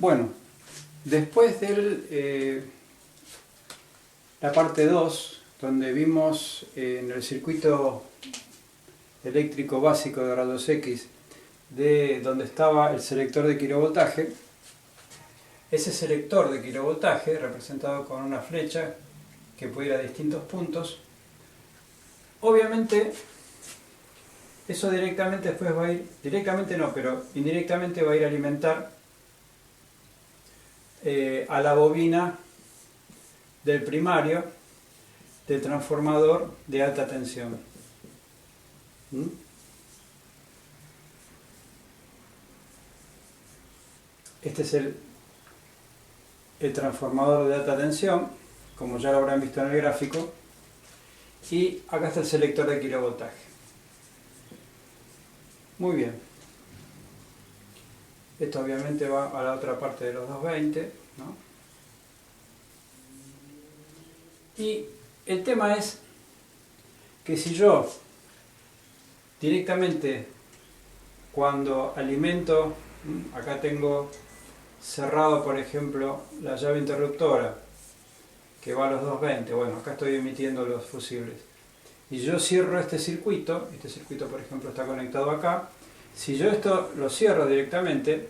Bueno, después de la parte 2, donde vimos en el circuito eléctrico básico de rayos X, de donde estaba el selector de kilovoltaje, ese selector de kilovoltaje, representado con una flecha que puede ir a distintos puntos, obviamente eso directamente después va a ir, directamente no, pero indirectamente va a ir a alimentar a la bobina del primario del transformador de alta tensión. Este es el transformador de alta tensión, como ya lo habrán visto en el gráfico, y acá está el selector de kilovoltaje. Muy bien. Esto obviamente va a la otra parte de los 220, ¿no? Y el tema es que si yo directamente cuando alimento, acá tengo cerrado por ejemplo la llave interruptora que va a los 220, bueno, acá estoy emitiendo los fusibles, y yo cierro este circuito por ejemplo está conectado acá. Si yo esto lo cierro directamente,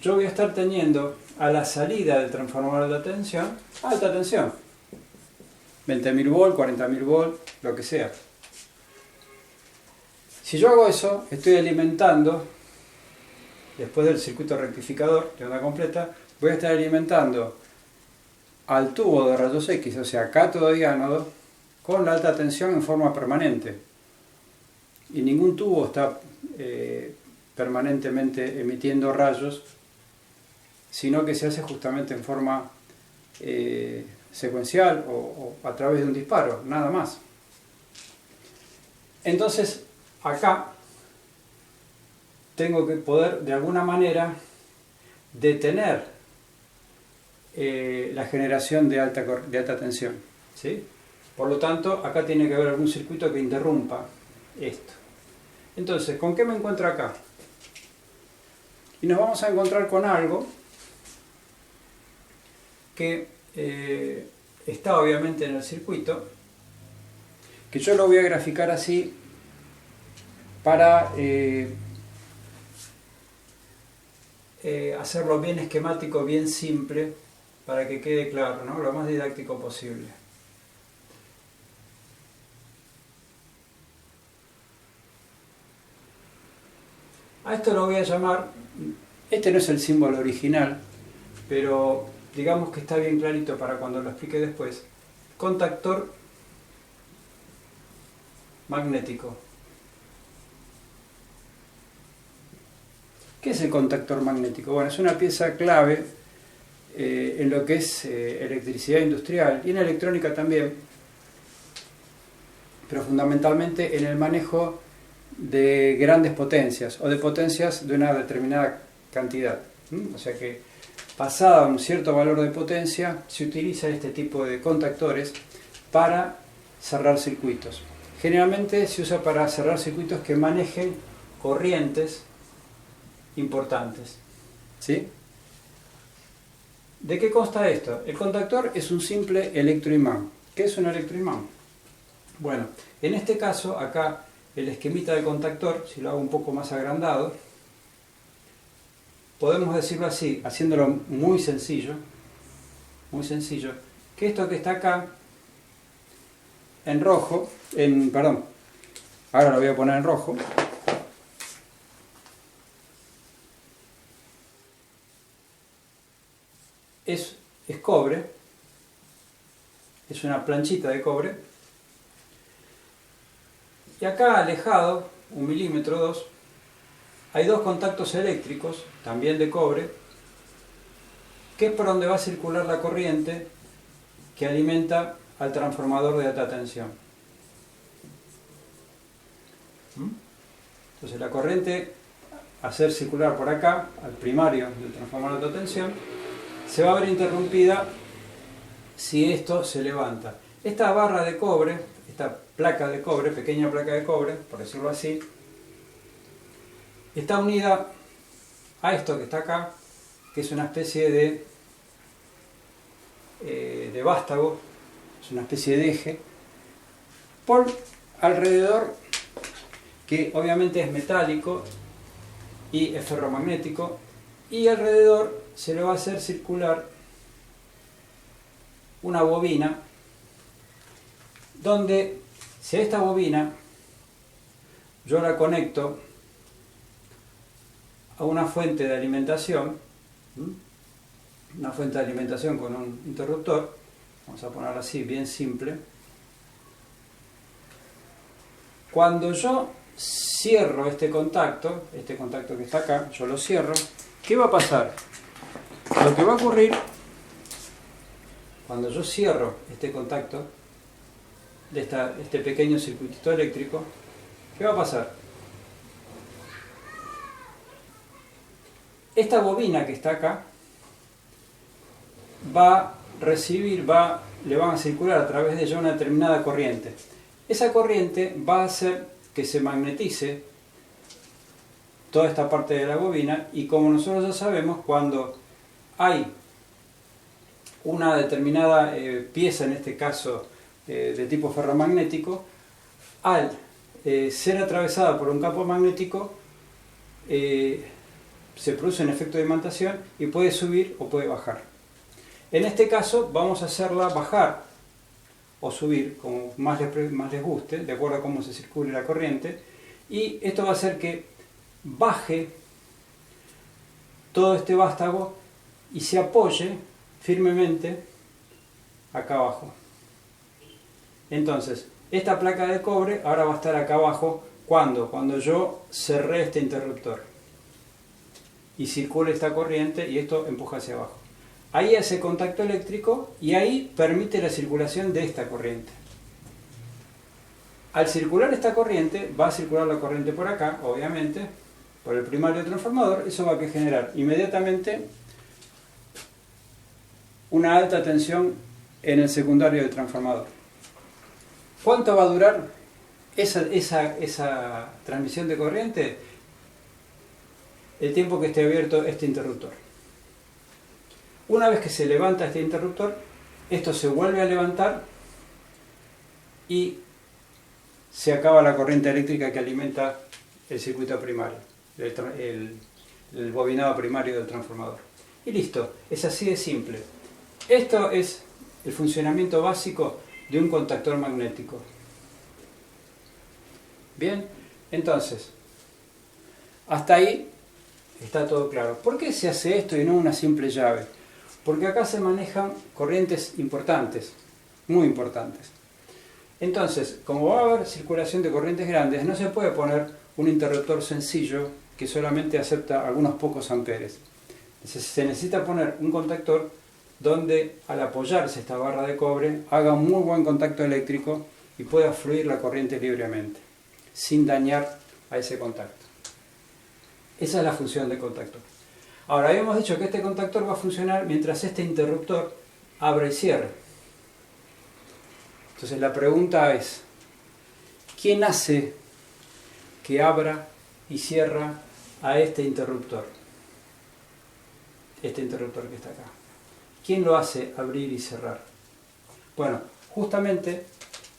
yo voy a estar teniendo a la salida del transformador de alta tensión, 20.000 volt, 40.000 volt, lo que sea. Si yo hago eso, estoy alimentando, después del circuito rectificador de onda completa, voy a estar alimentando al tubo de rayos X, o sea, cátodo y ánodo, con la alta tensión en forma permanente. Y ningún tubo está permanentemente emitiendo rayos, sino que se hace justamente en forma secuencial o a través de un disparo, nada más. Entonces, acá tengo que poder de alguna manera detener la generación de alta tensión, ¿sí? Por lo tanto, acá tiene que haber algún circuito que interrumpa esto. Entonces, ¿con qué me encuentro acá? Y nos vamos a encontrar con algo que está obviamente en el circuito, que yo lo voy a graficar así para hacerlo bien esquemático, bien simple, para que quede claro, ¿no? Lo más didáctico posible. A esto lo voy a llamar, este no es el símbolo original, pero digamos que está bien clarito para cuando lo explique después, contactor magnético. ¿Qué es el contactor magnético? Bueno, es una pieza clave en lo que es electricidad industrial y en electrónica también, pero fundamentalmente en el manejo de grandes potencias o de potencias de una determinada cantidad. O sea que pasada un cierto valor de potencia se utiliza este tipo de contactores para cerrar circuitos. Generalmente se usa para cerrar circuitos que manejen corrientes importantes, ¿sí? ¿De qué consta esto? El contactor es un simple electroimán. ¿Qué es un electroimán? Bueno, en este caso acá el esquemita del contactor, si lo hago un poco más agrandado, podemos decirlo así, haciéndolo muy sencillo, que esto que está acá en rojo, ahora lo voy a poner en rojo, es cobre, es una planchita de cobre, y acá alejado, 1 milímetro, 2, hay dos contactos eléctricos, también de cobre, que es por donde va a circular la corriente que alimenta al transformador de alta tensión. Entonces la corriente, al hacer circular por acá, al primario del transformador de alta tensión, se va a ver interrumpida si esto se levanta. Esta barra de cobre, esta placa de cobre, pequeña placa de cobre, por decirlo así, está unida a esto que está acá, que es una especie de vástago, es una especie de eje, por alrededor, que obviamente es metálico y es ferromagnético, y alrededor se le va a hacer circular una bobina, donde si a esta bobina yo la conecto a una fuente de alimentación, una fuente de alimentación con un interruptor, vamos a ponerlo así, bien simple. Cuando yo cierro este contacto que está acá, yo lo cierro, ¿qué va a pasar? Lo que va a ocurrir cuando yo cierro este contacto de este pequeño circuitito eléctrico, ¿qué va a pasar? Esta bobina que está acá va a recibir, le van a circular a través de ella una determinada corriente. Esa corriente va a hacer que se magnetice toda esta parte de la bobina, y como nosotros ya sabemos, cuando hay una determinada pieza, en este caso de tipo ferromagnético, al ser atravesada por un campo magnético, se produce un efecto de imantación y puede subir o puede bajar. En este caso vamos a hacerla bajar o subir, como más les guste, de acuerdo a cómo se circule la corriente, y esto va a hacer que baje todo este vástago y se apoye firmemente acá abajo. Entonces, esta placa de cobre ahora va a estar acá abajo cuando yo cerré este interruptor y circule esta corriente, y esto empuja hacia abajo. Ahí hace contacto eléctrico y ahí permite la circulación de esta corriente. Al circular esta corriente, va a circular la corriente por acá, obviamente, por el primario del transformador. Eso va a generar inmediatamente una alta tensión en el secundario del transformador. ¿Cuánto va a durar esa transmisión de corriente? El tiempo que esté abierto este interruptor. Una vez que se levanta este interruptor, esto se vuelve a levantar y se acaba la corriente eléctrica que alimenta el circuito primario, el bobinado primario del transformador. Y listo, es así de simple. Esto es el funcionamiento básico de un contactor magnético. Bien, entonces, hasta ahí está todo claro. ¿Por qué se hace esto y no una simple llave? Porque acá se manejan corrientes importantes, muy importantes. Entonces, como va a haber circulación de corrientes grandes, no se puede poner un interruptor sencillo que solamente acepta algunos pocos amperes. Se necesita poner un contactor donde, al apoyarse esta barra de cobre, haga un muy buen contacto eléctrico y pueda fluir la corriente libremente, sin dañar a ese contacto. Esa es la función del contactor. Ahora, habíamos dicho que este contactor va a funcionar mientras este interruptor abra y cierre. Entonces la pregunta es, ¿quién hace que abra y cierra a este interruptor? Este interruptor que está acá. ¿Quién lo hace abrir y cerrar? Bueno, justamente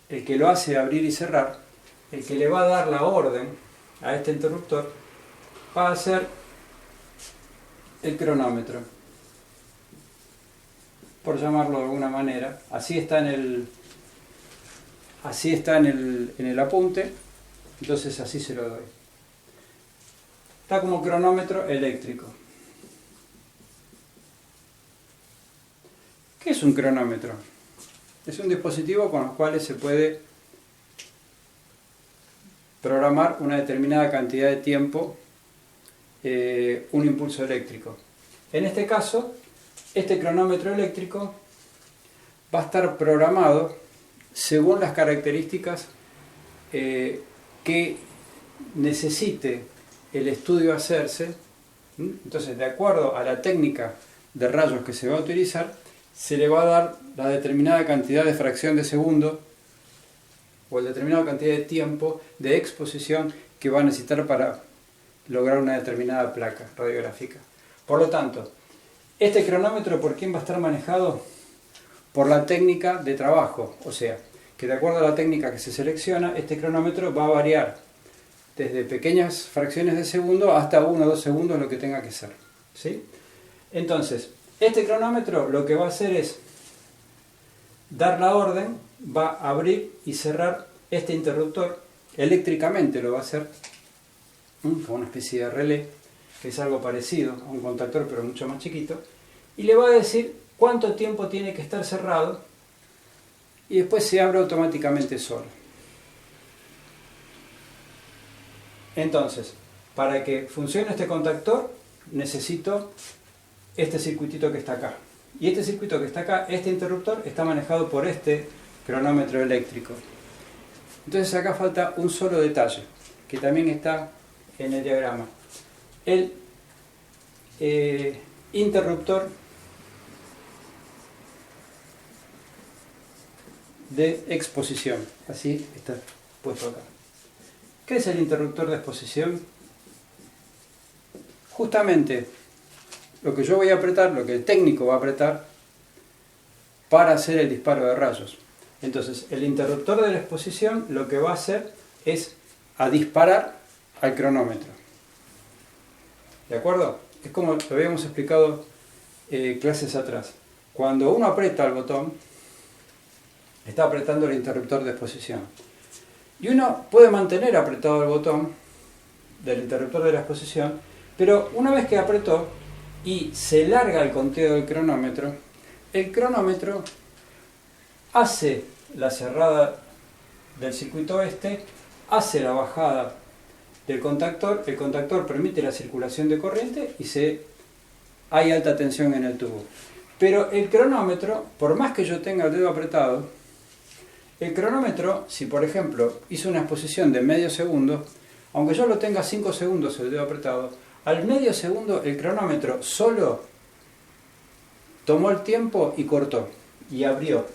el que lo hace abrir y cerrar, el que le va a dar la orden a este interruptor, va a ser el cronómetro, por llamarlo de alguna manera. Así está en el apunte, entonces así se lo doy. Está como cronómetro eléctrico. ¿Qué es un cronómetro? Es un dispositivo con los cuales se puede programar una determinada cantidad de tiempo un impulso eléctrico. En este caso, este cronómetro eléctrico va a estar programado según las características que necesite el estudio hacerse. Entonces, de acuerdo a la técnica de rayos que se va a utilizar, se le va a dar la determinada cantidad de fracción de segundo o la determinada cantidad de tiempo de exposición que va a necesitar para lograr una determinada placa radiográfica. Por lo tanto, Este cronómetro, ¿por quién va a estar manejado? Por la técnica de trabajo, o sea, que de acuerdo a la técnica que se selecciona, este cronómetro va a variar desde pequeñas fracciones de segundo hasta 1 o 2 segundos, lo que tenga que ser, ¿sí? Entonces, este cronómetro lo que va a hacer es dar la orden, va a abrir y cerrar este interruptor, eléctricamente lo va a hacer, como una especie de relé, que es algo parecido a un contactor pero mucho más chiquito, y le va a decir cuánto tiempo tiene que estar cerrado y después se abre automáticamente solo. Entonces, para que funcione este contactor necesito este circuitito que está acá. Y este circuito que está acá, este interruptor, está manejado por este cronómetro eléctrico. Entonces acá falta un solo detalle, que también está en el diagrama. El interruptor de exposición. Así está puesto acá. ¿Qué es el interruptor de exposición? Justamente lo que yo voy a apretar, lo que el técnico va a apretar para hacer el disparo de rayos. Entonces, el interruptor de la exposición lo que va a hacer es a disparar al cronómetro. ¿De acuerdo? Es como lo habíamos explicado clases atrás. Cuando uno aprieta el botón, está apretando el interruptor de exposición. Y uno puede mantener apretado el botón del interruptor de la exposición, pero una vez que apretó y se larga el conteo del cronómetro, el cronómetro hace la cerrada del circuito este, hace la bajada del contactor, el contactor permite la circulación de corriente y hay alta tensión en el tubo. Pero el cronómetro, por más que yo tenga el dedo apretado, el cronómetro, si por ejemplo hizo una exposición de medio segundo, aunque yo lo tenga 5 segundos el dedo apretado, al medio segundo el cronómetro solo tomó el tiempo y cortó, y abrió,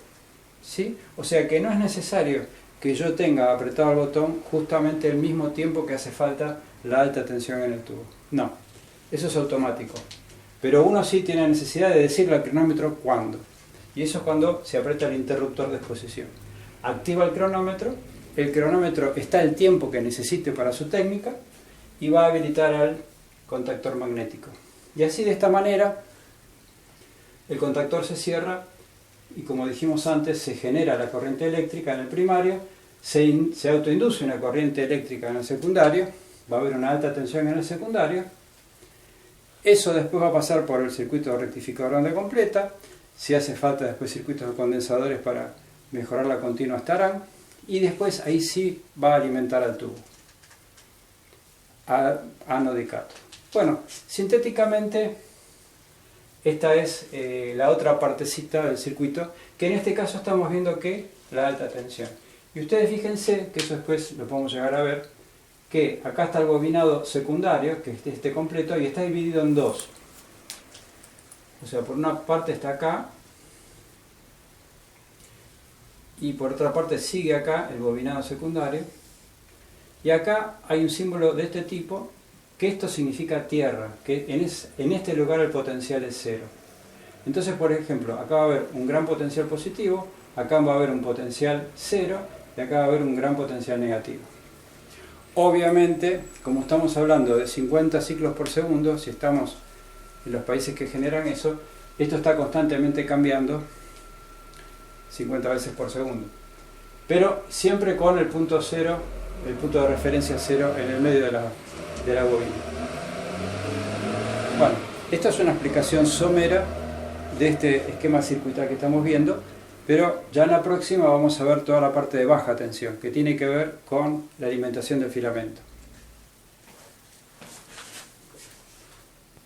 ¿sí? O sea que no es necesario que yo tenga apretado el botón justamente el mismo tiempo que hace falta la alta tensión en el tubo. No, eso es automático. Pero uno sí tiene necesidad de decirle al cronómetro cuándo. Y eso es cuando se aprieta el interruptor de exposición. Activa el cronómetro está el tiempo que necesite para su técnica y va a habilitar al contactor magnético. Y así de esta manera el contactor se cierra y, como dijimos antes, se genera la corriente eléctrica en el primario, se autoinduce una corriente eléctrica en el secundario, va a haber una alta tensión en el secundario, eso después va a pasar por el circuito de rectificador de onda completa, si hace falta después circuitos de condensadores para mejorar la continua estarán, y después ahí sí va a alimentar al tubo, ánodo y cátodo. Bueno, sintéticamente esta es la otra partecita del circuito, que en este caso estamos viendo que la alta tensión. Y ustedes fíjense, que eso después lo podemos llegar a ver, que acá está el bobinado secundario, que es este completo, y está dividido en dos. O sea, por una parte está acá, y por otra parte sigue acá el bobinado secundario, y acá hay un símbolo de este tipo, que esto significa tierra, que en este lugar el potencial es cero. Entonces, por ejemplo, acá va a haber un gran potencial positivo, acá va a haber un potencial cero, y acá va a haber un gran potencial negativo. Obviamente, como estamos hablando de 50 ciclos por segundo, si estamos en los países que generan eso, esto está constantemente cambiando 50 veces por segundo. Pero siempre con el punto cero, el punto de referencia cero en el medio de la bobina. Bueno, esta es una explicación somera de este esquema circuital que estamos viendo, pero ya en la próxima vamos a ver toda la parte de baja tensión, que tiene que ver con la alimentación del filamento.